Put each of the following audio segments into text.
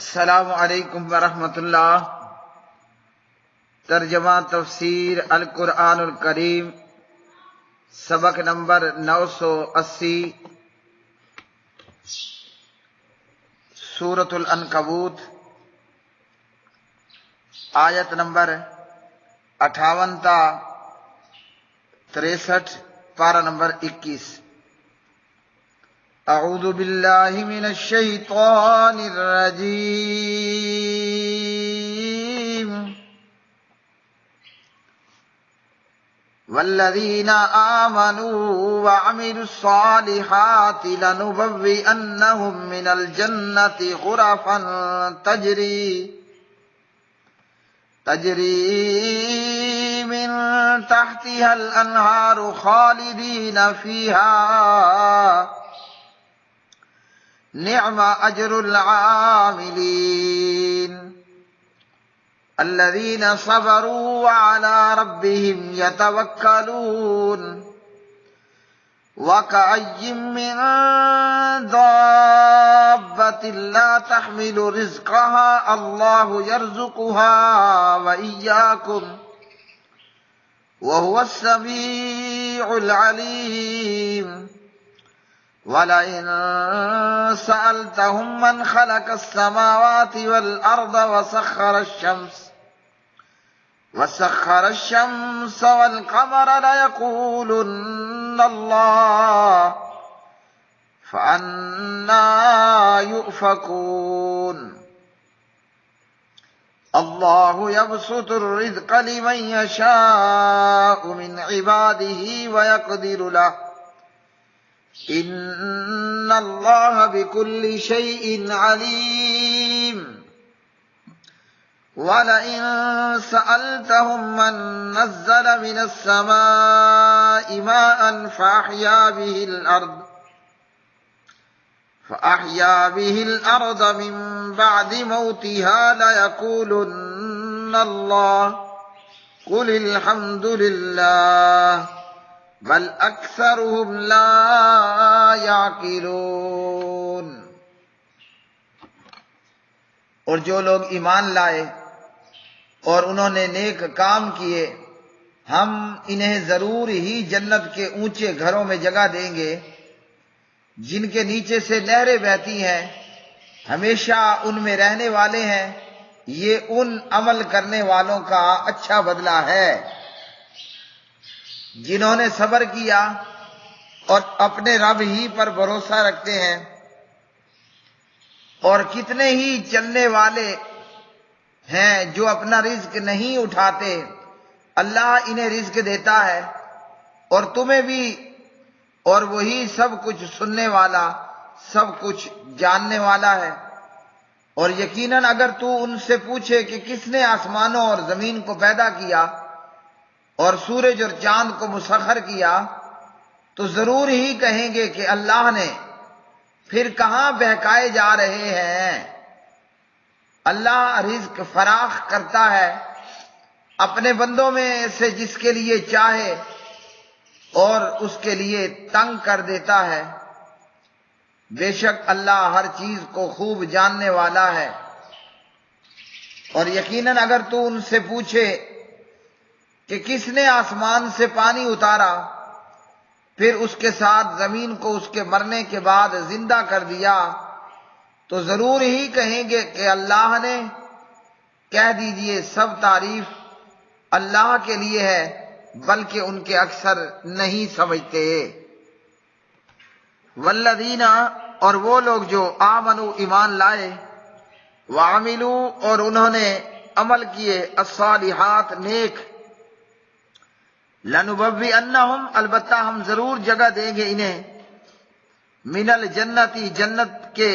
السلام علیکم ورحمۃ اللہ۔ ترجمہ تفسیر القرآن الکریم، سبق نمبر 980، سورۃ العنکبوت، آیت نمبر 58 تا 63، پارہ نمبر 21۔ اعوذ باللہ من الشیطان الرجیم۔ والذین آمنوا وعملوا الصالحات لنبوئنہم من الجنة غرفا تجری من تحتها الانہار خالدین فیہا نعم اجر العاملین الذین صبروا وعلى ربهم يتوکلون وكأي من دابة لا تحمل رزقها الله يرزقها وإياكم وهو السميع العليم وَلَئِن سَأَلْتَهُمْ مَنْ خَلَقَ السَّمَاوَاتِ وَالْأَرْضَ وَسَخَّرَ الشَّمْسَ وَالْقَمَرَ لَيَقُولُنَّ اللَّهُ فَأَنَّى يُؤْفَكُونَ اللَّهُ يَبْسُطُ الرِّزْقَ لِمَن يَشَاءُ مِنْ عِبَادِهِ وَيَقْدِرُ لَهُ ان اللہ بكل شیء علیم ولئن سألتهم من نزل من السماء ماء فأحيا به الأرض من بعد موتها ليقولن الله قل الحمد لله بل اکثرهم لا یعقلون۔ اور جو لوگ ایمان لائے اور انہوں نے نیک کام کیے، ہم انہیں ضرور ہی جنت کے اونچے گھروں میں جگہ دیں گے جن کے نیچے سے نہریں بہتی ہیں، ہمیشہ ان میں رہنے والے ہیں۔ یہ ان عمل کرنے والوں کا اچھا بدلہ ہے جنہوں نے صبر کیا اور اپنے رب ہی پر بھروسہ رکھتے ہیں۔ اور کتنے ہی چلنے والے ہیں جو اپنا رزق نہیں اٹھاتے، اللہ انہیں رزق دیتا ہے اور تمہیں بھی، اور وہی سب کچھ سننے والا، سب کچھ جاننے والا ہے۔ اور یقیناً اگر تو ان سے پوچھے کہ کس نے آسمانوں اور زمین کو پیدا کیا اور سورج اور چاند کو مسخر کیا، تو ضرور ہی کہیں گے کہ اللہ نے، پھر کہاں بہکائے جا رہے ہیں۔ اللہ رزق فراخ کرتا ہے اپنے بندوں میں سے جس کے لیے چاہے اور اس کے لیے تنگ کر دیتا ہے۔ بے شک اللہ ہر چیز کو خوب جاننے والا ہے۔ اور یقیناً اگر تو ان سے پوچھے کہ کس نے آسمان سے پانی اتارا پھر اس کے ساتھ زمین کو اس کے مرنے کے بعد زندہ کر دیا، تو ضرور ہی کہیں گے کہ اللہ نے۔ کہہ دیجئے سب تعریف اللہ کے لیے ہے، بلکہ ان کے اکثر نہیں سمجھتے۔ والذین، اور وہ لوگ جو آمنوا ایمان لائے، وعملوا اور انہوں نے عمل کیے، الصالحات نیک، لنبوئنہم البتہ ہم ضرور جگہ دیں گے انہیں، من الجنتی جنت کے،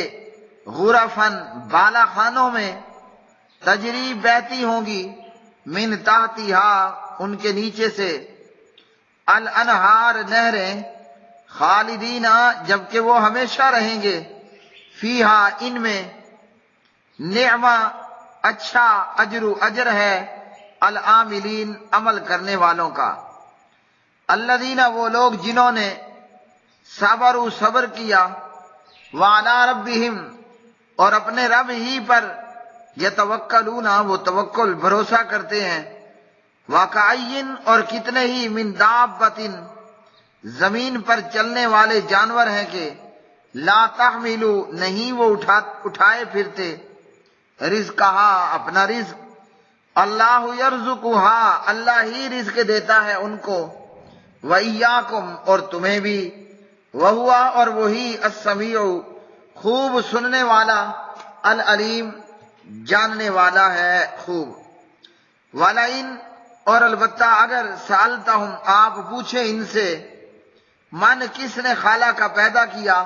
غرفن بالا خانوں میں، تجری بہتی ہوں گی، من تحتہا ان کے نیچے سے، الانہار نہریں، خالدین جبکہ وہ ہمیشہ رہیں گے، فیہا ان میں، نعم اچھا، اجر ہے، العاملین عمل کرنے والوں کا، الذین وہ لوگ جنہوں نے صبر کیا، وعلی ربہم اور اپنے رب ہی پر یتوکلون وہ توکل بھروسہ کرتے ہیں، وَكَأَيٍّ اور کتنے ہی من دابۃ زمین پر چلنے والے جانور ہیں کہ لا تحمل نہیں وہ اٹھائے پھرتے رزقہا اپنا رزق، اللہ یرزقہا اللہ ہی رزق دیتا ہے ان کو، وَإِيَّاكُمْ اور تمہیں بھی، وَهُوَ اور وہی السمیع خوب سننے والا، العلیم جاننے والا ہے خوب۔ وَلَئِن اور البتہ اگر سألتہم آپ پوچھیں ان سے، من کس نے خالہ کا پیدا کیا،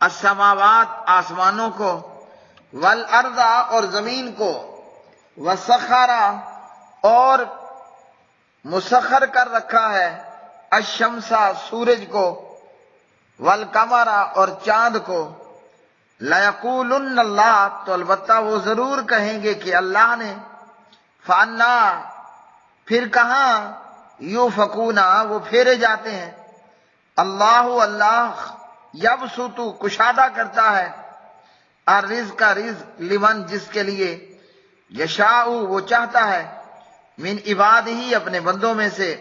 السماوات آسمانوں کو، والارض اور زمین کو، وسخر اور مسخر کر رکھا ہے، الشمس سورج کو، والقمر اور چاند کو، لَيَقُولُنَّ اللہ تو البتہ وہ ضرور کہیں گے کہ اللہ نے، فَأَنَّا پھر کہاں، یُؤْفَکُونَ وہ پھیرے جاتے ہیں، اللہ یبسط کشادہ کرتا ہے، الرزق رزق لمن جس کے لیے، یشاء وہ چاہتا ہے، من عبادہ اپنے بندوں میں سے،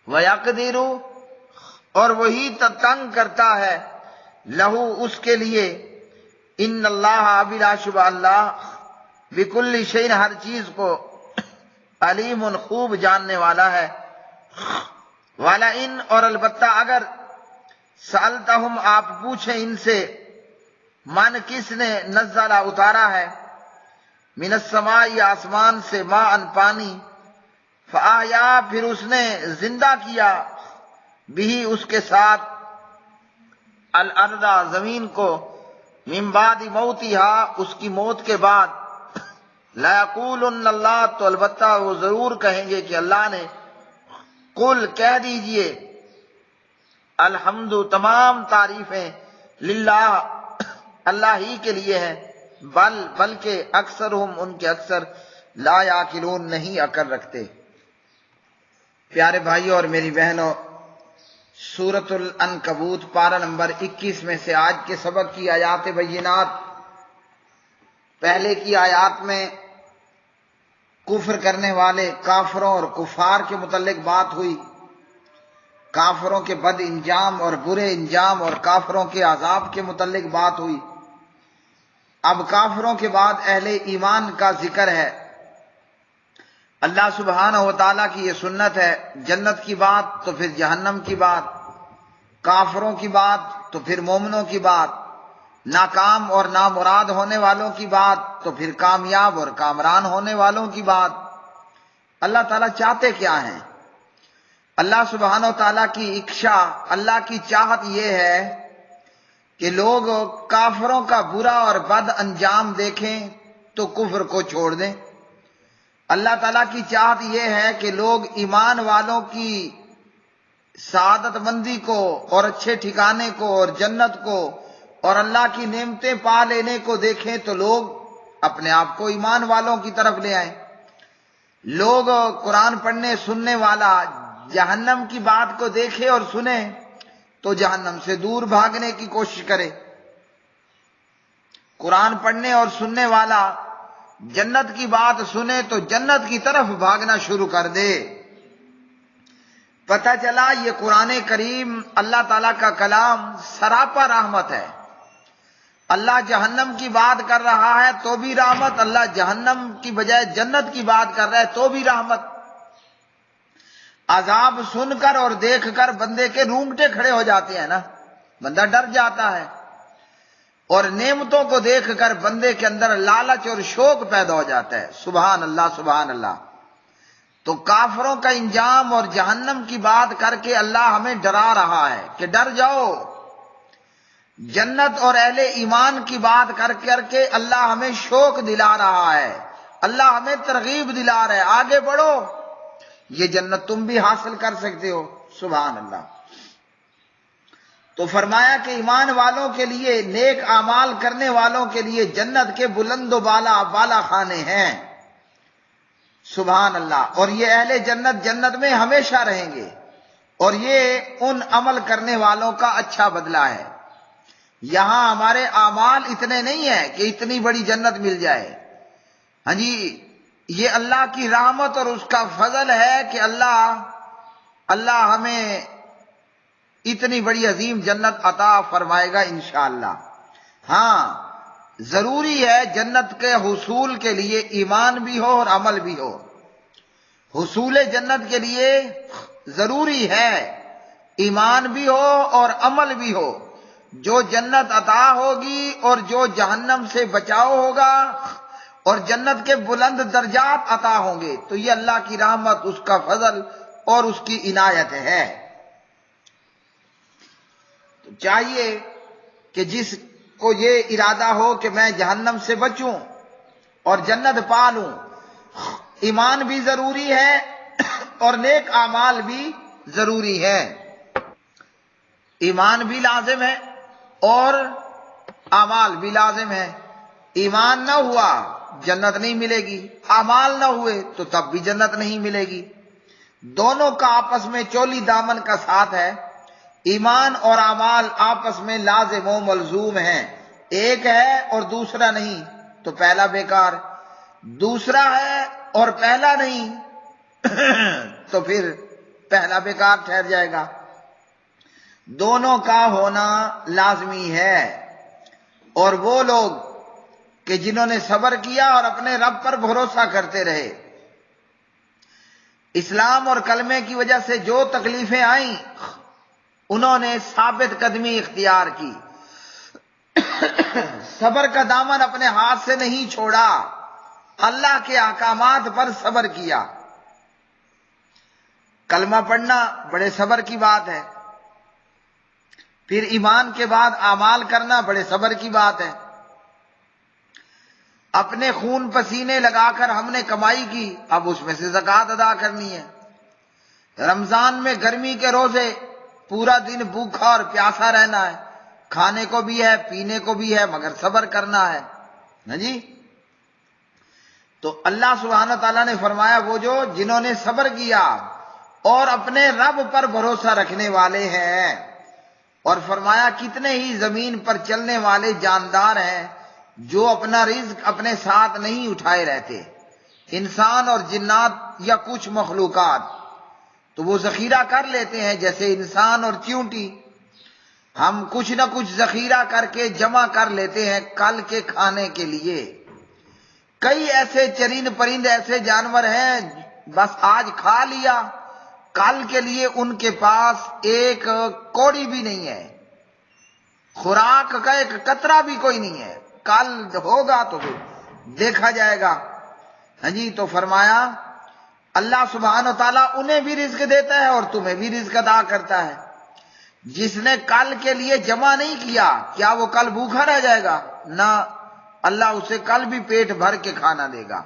وَيَقْدِرُ اور وہی تنگ کرتا ہے، لہو اس کے لیے، ان اللہ بلا شبہ اللہ، بکل شیء ہر چیز کو، علیم خوب جاننے والا ہے۔ وَلَئِن اور البتہ اگر سألتہم آپ پوچھیں ان سے، من کس نے نزل اتارا ہے، من السماء آسمان سے، ماء پانی، فآیا پھر اس نے زندہ کیا، بھی اس کے ساتھ، الارض زمین کو، من بعد موتہا اس کی موت کے بعد، لَيَقُولُنَّ اللہ تو البتہ وہ ضرور کہیں گے کہ اللہ نے، قل کہہ دیجئے، الحمد تمام تعریفیں، للہ اللہ ہی کے لیے ہیں، بلکہ اکثرہم ان کے اکثر، لا یعقلون نہیں عقل رکھتے۔ پیارے بھائیوں اور میری بہنوں، سورۃ العنکبوت پارہ نمبر 21 میں سے آج کے سبق کی آیات بینات، پہلے کی آیات میں کفر کرنے والے کافروں اور کفار کے متعلق بات ہوئی، کافروں کے بد انجام اور برے انجام اور کافروں کے عذاب کے متعلق بات ہوئی۔ اب کافروں کے بعد اہل ایمان کا ذکر ہے۔ اللہ سبحانہ و تعالیٰ کی یہ سنت ہے، جنت کی بات تو پھر جہنم کی بات، کافروں کی بات تو پھر مومنوں کی بات، ناکام اور نامراد ہونے والوں کی بات تو پھر کامیاب اور کامران ہونے والوں کی بات۔ اللہ تعالیٰ چاہتے کیا ہیں؟ اللہ سبحانہ و تعالیٰ کی اکشا، اللہ کی چاہت یہ ہے کہ لوگ کافروں کا برا اور بد انجام دیکھیں تو کفر کو چھوڑ دیں۔ اللہ تعالیٰ کی چاہت یہ ہے کہ لوگ ایمان والوں کی سعادت مندی کو اور اچھے ٹھکانے کو اور جنت کو اور اللہ کی نعمتیں پا لینے کو دیکھیں تو لوگ اپنے آپ کو ایمان والوں کی طرف لے آئیں۔ لوگ قرآن پڑھنے سننے والا جہنم کی بات کو دیکھے اور سنے تو جہنم سے دور بھاگنے کی کوشش کرے، قرآن پڑھنے اور سننے والا جنت کی بات سنے تو جنت کی طرف بھاگنا شروع کر دے۔ پتہ چلا یہ قرآن کریم اللہ تعالیٰ کا کلام سراپا رحمت ہے۔ اللہ جہنم کی بات کر رہا ہے تو بھی رحمت، اللہ جہنم کی بجائے جنت کی بات کر رہا ہے تو بھی رحمت۔ عذاب سن کر اور دیکھ کر بندے کے رونگٹے کھڑے ہو جاتے ہیں نا، بندہ ڈر جاتا ہے، اور نعمتوں کو دیکھ کر بندے کے اندر لالچ اور شوق پیدا ہو جاتا ہے۔ سبحان اللہ سبحان اللہ۔ تو کافروں کا انجام اور جہنم کی بات کر کے اللہ ہمیں ڈرا رہا ہے کہ ڈر جاؤ۔ جنت اور اہل ایمان کی بات کر کے اللہ ہمیں شوق دلا رہا ہے، اللہ ہمیں ترغیب دلا رہا ہے، آگے بڑھو، یہ جنت تم بھی حاصل کر سکتے ہو۔ سبحان اللہ۔ تو فرمایا کہ ایمان والوں کے لیے، نیک اعمال کرنے والوں کے لیے جنت کے بلند و بالا خانے ہیں۔ سبحان اللہ۔ اور یہ اہل جنت جنت میں ہمیشہ رہیں گے، اور یہ ان عمل کرنے والوں کا اچھا بدلہ ہے۔ یہاں ہمارے اعمال اتنے نہیں ہیں کہ اتنی بڑی جنت مل جائے. ہاں جی، یہ اللہ کی رحمت اور اس کا فضل ہے کہ اللہ ہمیں اتنی بڑی عظیم جنت عطا فرمائے گا انشاءاللہ. ہاں، ضروری ہے جنت کے حصول کے لیے ایمان بھی ہو اور عمل بھی ہو. حصول جنت کے لیے ضروری ہے ایمان بھی ہو اور عمل بھی ہو. جو جنت عطا ہوگی اور جو جہنم سے بچاؤ ہوگا اور جنت کے بلند درجات عطا ہوں گے، تو یہ اللہ کی رحمت، اس کا فضل اور اس کی عنایت ہے. تو چاہیے کہ جس کو یہ ارادہ ہو کہ میں جہنم سے بچوں اور جنت پالوں، ایمان بھی ضروری ہے اور نیک اعمال بھی ضروری ہے. ایمان بھی لازم ہے اور اعمال بھی لازم ہے. ایمان نہ ہوا جنت نہیں ملے گی، اعمال نہ ہوئے تو تب بھی جنت نہیں ملے گی. دونوں کا آپس میں چولی دامن کا ساتھ ہے. ایمان اور اعمال آپس میں لازم و ملزوم ہیں. ایک ہے اور دوسرا نہیں تو پہلا بیکار، دوسرا ہے اور پہلا نہیں تو پھر پہلا بیکار ٹھہر جائے گا. دونوں کا ہونا لازمی ہے. اور وہ لوگ کہ جنہوں نے صبر کیا اور اپنے رب پر بھروسہ کرتے رہے، اسلام اور کلمے کی وجہ سے جو تکلیفیں آئیں انہوں نے ثابت قدمی اختیار کی، صبر کا دامن اپنے ہاتھ سے نہیں چھوڑا، اللہ کے احکامات پر صبر کیا. کلمہ پڑھنا بڑے صبر کی بات ہے، پھر ایمان کے بعد اعمال کرنا بڑے صبر کی بات ہے. اپنے خون پسینے لگا کر ہم نے کمائی کی، اب اس میں سے زکوٰۃ ادا کرنی ہے. رمضان میں گرمی کے روزے، پورا دن بھوکا اور پیاسا رہنا ہے، کھانے کو بھی ہے پینے کو بھی ہے مگر صبر کرنا ہے. ہاں جی، تو اللہ سبحانہ تعالیٰ نے فرمایا وہ جو جنہوں نے صبر کیا اور اپنے رب پر بھروسہ رکھنے والے ہیں. اور فرمایا کتنے ہی زمین پر چلنے والے جاندار ہیں جو اپنا رزق اپنے ساتھ نہیں اٹھائے رہتے، انسان اور جنات یا کچھ مخلوقات تو وہ ذخیرہ کر لیتے ہیں، جیسے انسان اور چیونٹی. ہم کچھ نہ کچھ ذخیرہ کر کے جمع کر لیتے ہیں کل کے کھانے کے لیے. کئی ایسے چرند پرند ایسے جانور ہیں بس آج کھا لیا، کل کے لیے ان کے پاس ایک کوڑی بھی نہیں ہے، خوراک کا ایک قطرہ بھی کوئی نہیں ہے. کل ہوگا تو دیکھا جائے گا. ہاں جی، تو فرمایا اللہ سبحانہ و تعالیٰ انہیں بھی رزق دیتا ہے اور تمہیں بھی رزق عطا کرتا ہے. جس نے کل کے لیے جمع نہیں کیا کیا وہ کل بھوکا رہ جائے گا؟ نہ، اللہ اسے کل بھی پیٹ بھر کے کھانا دے گا.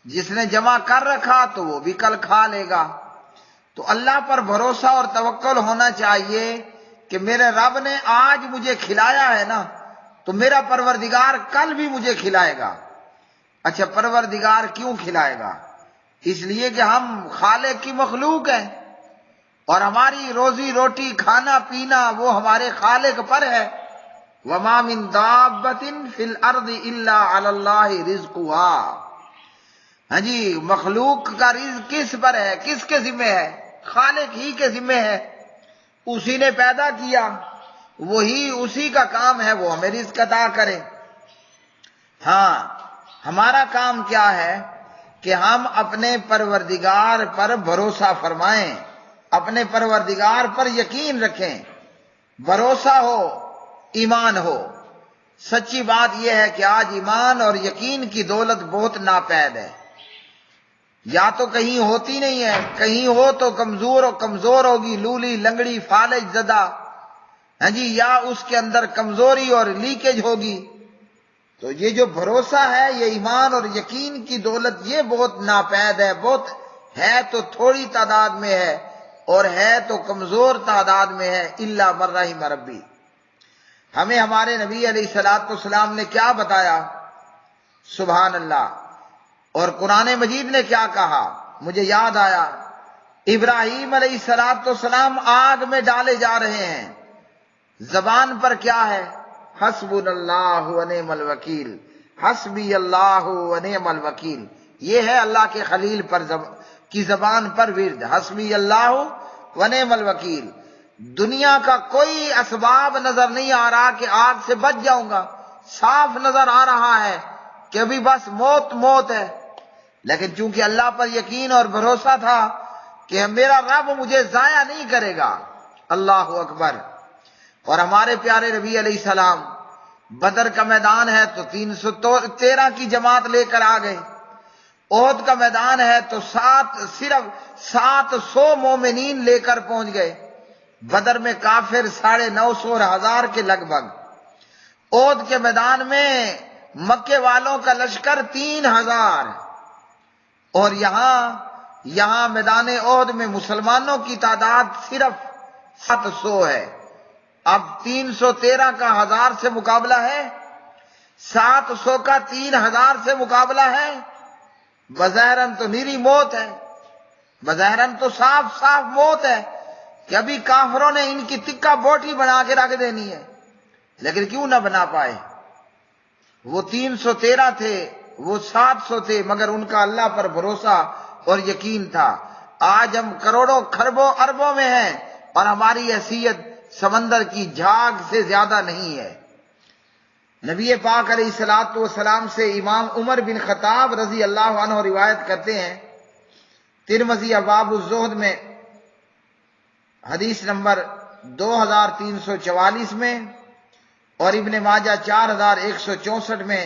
جس نے جمع کر رکھا تو وہ بھی کل کھا لے گا. تو اللہ پر بھروسہ اور توکل ہونا چاہیے کہ میرے رب نے آج مجھے کھلایا ہے نا تو میرا پروردگار کل بھی مجھے کھلائے گا. اچھا، پروردگار کیوں کھلائے گا؟ اس لیے کہ ہم خالق کی مخلوق ہیں اور ہماری روزی روٹی کھانا پینا وہ ہمارے خالق پر ہے. وَمَا مِن دَابَّةٍ فِي الْأَرْضِ إِلَّا عَلَى اللَّهِ رِزْقُهَا. ہاں جی، مخلوق کا رزق کس پر ہے، کس کے ذمہ ہے؟ خالق ہی کے ذمہ ہے. اسی نے پیدا کیا، وہی اسی کا کام ہے وہ ہمیں رزق عطا کرے. ہاں، ہمارا کام کیا ہے کہ ہم اپنے پروردگار پر بھروسہ فرمائیں، اپنے پروردگار پر یقین رکھیں، بھروسہ ہو، ایمان ہو. سچی بات یہ ہے کہ آج ایمان اور یقین کی دولت بہت ناپید ہے. یا تو کہیں ہوتی نہیں ہے، کہیں ہو تو کمزور ہوگی، لولی لنگڑی فالج زدہ. ہاں جی، یا اس کے اندر کمزوری اور لیکیج ہوگی. تو یہ جو بھروسہ ہے، یہ ایمان اور یقین کی دولت یہ بہت ناپید ہے. بہت ہے تو تھوڑی تعداد میں ہے اور ہے تو کمزور تعداد میں ہے. الا من رحم ربی. ہمیں ہمارے نبی علیہ الصلوۃ والسلام نے کیا بتایا؟ سبحان اللہ. اور قرآن مجید نے کیا کہا؟ مجھے یاد آیا، ابراہیم علیہ الصلوۃ والسلام آگ میں ڈالے جا رہے ہیں، زبان پر کیا ہے؟ حسبنا اللہ و نعم الوکیل، حسبی اللہ و نعم الوکیل، یہ ہے اللہ کے خلیل کی زبان پر ورد، حسبی اللہ و نعم الوکیل۔ دنیا کا کوئی اسباب نظر نہیں آ رہا کہ آگ سے بچ جاؤں گا، صاف نظر آ رہا ہے کہ ابھی بس موت موت ہے، لیکن چونکہ اللہ پر یقین اور بھروسہ تھا کہ میرا رب مجھے ضائع نہیں کرے گا۔ اللہ اکبر۔ اور ہمارے پیارے نبی علیہ السلام بدر کا میدان ہے تو 313 کی جماعت لے کر آ گئے، احد کا میدان ہے تو صرف 700 مومنین لے کر پہنچ گئے، بدر میں کافر 950 اور 1000 کے لگ بھگ، احد کے میدان میں مکے والوں کا لشکر 3000، اور یہاں میدان احد میں مسلمانوں کی تعداد صرف 700 ہے۔ اب 313 کا 1000 سے مقابلہ ہے، 700 کا 3000 سے مقابلہ ہے، بظاہراً تو نیری موت ہے، بظاہراً تو صاف موت ہے کہ ابھی کافروں نے ان کی تکہ بوٹی بنا کے رکھ دینی ہے، لیکن کیوں نہ بنا پائے؟ وہ 313 تھے، وہ 700 تھے، مگر ان کا اللہ پر بھروسہ اور یقین تھا۔ آج ہم کروڑوں خربوں اربوں میں ہیں اور ہماری حیثیت سمندر کی جھاگ سے زیادہ نہیں ہے۔ نبی پاک علیہ الصلوۃ والسلام سے امام عمر بن خطاب رضی اللہ عنہ روایت کرتے ہیں، ترمذی ابواب الزہد میں حدیث نمبر 2344 میں، اور ابن ماجہ 4164 میں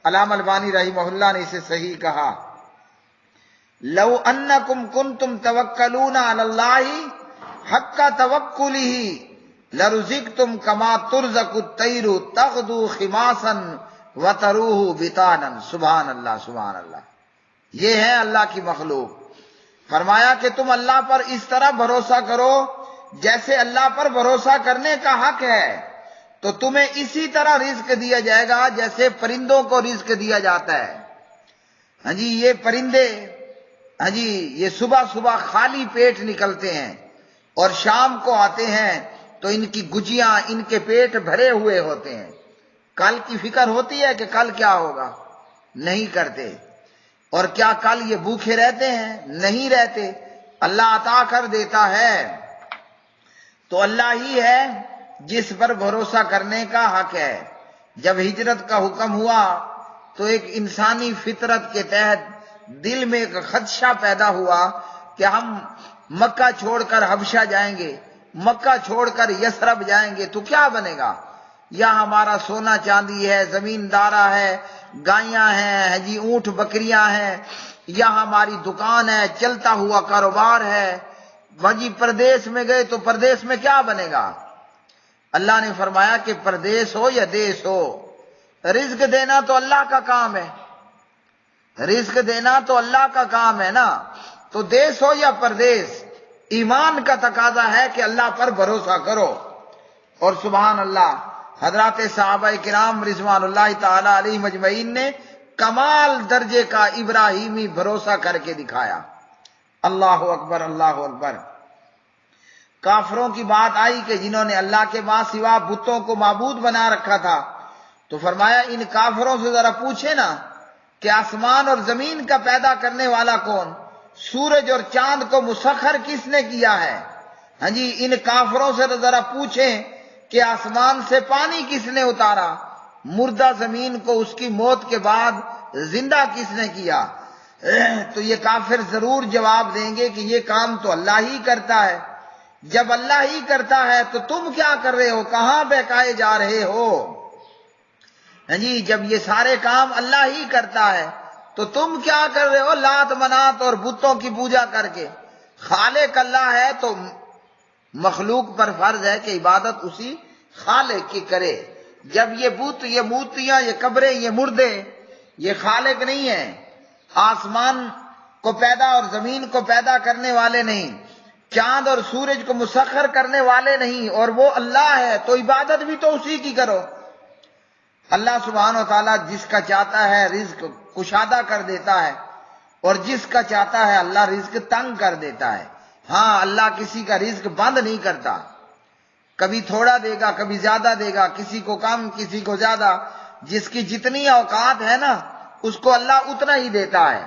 علامہ البانی رحمہ اللہ نے اسے صحیح کہا۔ لو انکم کنتم توکلون علی اللہ حق توکلہ لرزقتم کما ترزق الطیر تغدو خماسا وتروح بطانا۔ سبحان اللہ، سبحان اللہ۔ یہ ہے اللہ کی مخلوق۔ فرمایا کہ تم اللہ پر اس طرح بھروسہ کرو جیسے اللہ پر بھروسہ کرنے کا حق ہے، تو تمہیں اسی طرح رزق دیا جائے گا جیسے پرندوں کو رزق دیا جاتا ہے۔ ہاں جی، یہ پرندے یہ صبح صبح خالی پیٹ نکلتے ہیں اور شام کو آتے ہیں تو ان کی گجیاں ان کے پیٹ بھرے ہوئے ہوتے ہیں۔ کل کی فکر ہوتی ہے کہ کل کیا ہوگا؟ نہیں کرتے۔ اور کیا کل یہ بھوکے رہتے ہیں؟ نہیں رہتے۔ اللہ عطا کر دیتا ہے تو اللہ ہی ہے جس پر بھروسہ کرنے کا حق ہے۔ جب ہجرت کا حکم ہوا تو ایک انسانی فطرت کے تحت دل میں ایک خدشہ پیدا ہوا کہ ہم مکہ چھوڑ کر حبشہ جائیں گے، مکہ چھوڑ کر یثرب جائیں گے تو کیا بنے گا؟ یا ہمارا سونا چاندی ہے، زمیندارہ ہے، گائیاں ہیں جی، اونٹ بکریاں ہیں، یا ہماری دکان ہے، چلتا ہوا کاروبار ہے، جی پردیس میں گئے تو پردیس میں کیا بنے گا؟ اللہ نے فرمایا کہ پردیس ہو یا دیس ہو، رزق دینا تو اللہ کا کام ہے، رزق دینا تو اللہ کا کام ہے نا، تو دیس ہو یا پردیس، ایمان کا تقاضا ہے کہ اللہ پر بھروسہ کرو۔ اور سبحان اللہ، حضرات صحابہ کرام رضوان اللہ تعالی علیہ مجمعین نے کمال درجے کا ابراہیمی بھروسہ کر کے دکھایا۔ اللہ اکبر، اللہ اکبر۔ کافروں کی بات آئی کہ جنہوں نے اللہ کے ماں سوا بتوں کو معبود بنا رکھا تھا، تو فرمایا ان کافروں سے ذرا پوچھے نا کہ آسمان اور زمین کا پیدا کرنے والا کون؟ سورج اور چاند کو مسخر کس نے کیا ہے؟ ہاں جی، ان کافروں سے ذرا پوچھیں کہ آسمان سے پانی کس نے اتارا؟ مردہ زمین کو اس کی موت کے بعد زندہ کس نے کیا؟ تو یہ کافر ضرور جواب دیں گے کہ یہ کام تو اللہ ہی کرتا ہے۔ جب اللہ ہی کرتا ہے تو تم کیا کر رہے ہو؟ کہاں بہکائے جا رہے ہو؟ ہاں جی، جب یہ سارے کام اللہ ہی کرتا ہے تو تم کیا کر رہے ہو لات منات اور بتوں کی پوجا کر کے؟ خالق اللہ ہے تو مخلوق پر فرض ہے کہ عبادت اسی خالق کی کرے۔ جب یہ بت، یہ مورتیاں، یہ قبریں، یہ مردے، یہ خالق نہیں ہیں، آسمان کو پیدا اور زمین کو پیدا کرنے والے نہیں، چاند اور سورج کو مسخر کرنے والے نہیں، اور وہ اللہ ہے تو عبادت بھی تو اسی کی کرو۔ اللہ سبحانہ و تعالیٰ جس کا چاہتا ہے رزق کشادہ کر دیتا ہے، اور جس کا چاہتا ہے اللہ رزق تنگ کر دیتا ہے۔ ہاں، اللہ کسی کا رزق بند نہیں کرتا۔ کبھی تھوڑا دے گا کبھی زیادہ دے گا، کسی کو کم کسی کو زیادہ، جس کی جتنی اوقات ہے نا اس کو اللہ اتنا ہی دیتا ہے۔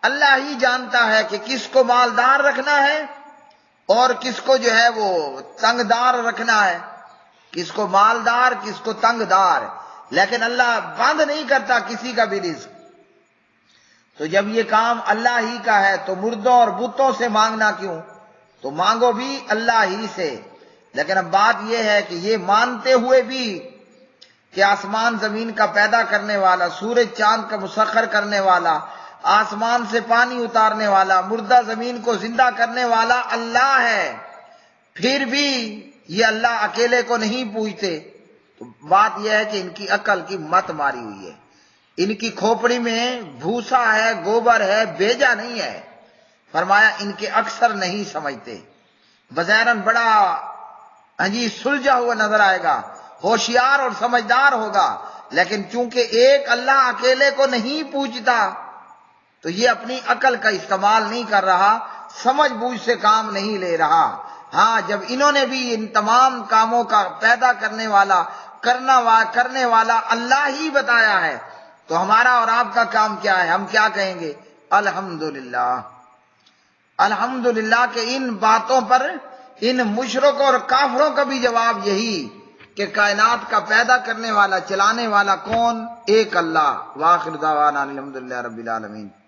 اللہ ہی جانتا ہے کہ کس کو مالدار رکھنا ہے اور کس کو جو ہے وہ تنگ دار رکھنا ہے، کس کو مالدار کس کو تنگ دار، لیکن اللہ بند نہیں کرتا کسی کا بھی رزق۔ تو جب یہ کام اللہ ہی کا ہے تو مردوں اور بتوں سے مانگنا کیوں؟ تو مانگو بھی اللہ ہی سے۔ لیکن اب بات یہ ہے کہ یہ مانتے ہوئے بھی کہ آسمان زمین کا پیدا کرنے والا، سورج چاند کا مسخر کرنے والا، آسمان سے پانی اتارنے والا، مردہ زمین کو زندہ کرنے والا اللہ ہے، پھر بھی یہ اللہ اکیلے کو نہیں پوجتے۔ تو بات یہ ہے کہ ان کی عقل کی مت ماری ہوئی ہے، ان کی کھوپڑی میں بھوسا ہے، گوبر ہے، بیجا نہیں ہے۔ فرمایا ان کے اکثر نہیں سمجھتے، بظاہراً بڑا سلجھا ہوا نظر آئے گا، ہوشیار اور سمجھدار ہوگا، لیکن چونکہ ایک اللہ اکیلے کو نہیں پوجتا تو یہ اپنی عقل کا استعمال نہیں کر رہا، سمجھ بوجھ سے کام نہیں لے رہا۔ ہاں جب انہوں نے بھی ان تمام کاموں کا پیدا کرنے والا اللہ ہی بتایا ہے تو ہمارا اور آپ کا کام کیا ہے؟ ہم کیا کہیں گے؟ الحمدللہ۔ الحمدللہ کہ ان باتوں پر ان مشرکوں اور کافروں کا بھی جواب یہی کہ کائنات کا پیدا کرنے والا چلانے والا کون؟ ایک اللہ۔ وآخر دعوانا الحمدللہ رب العالمین۔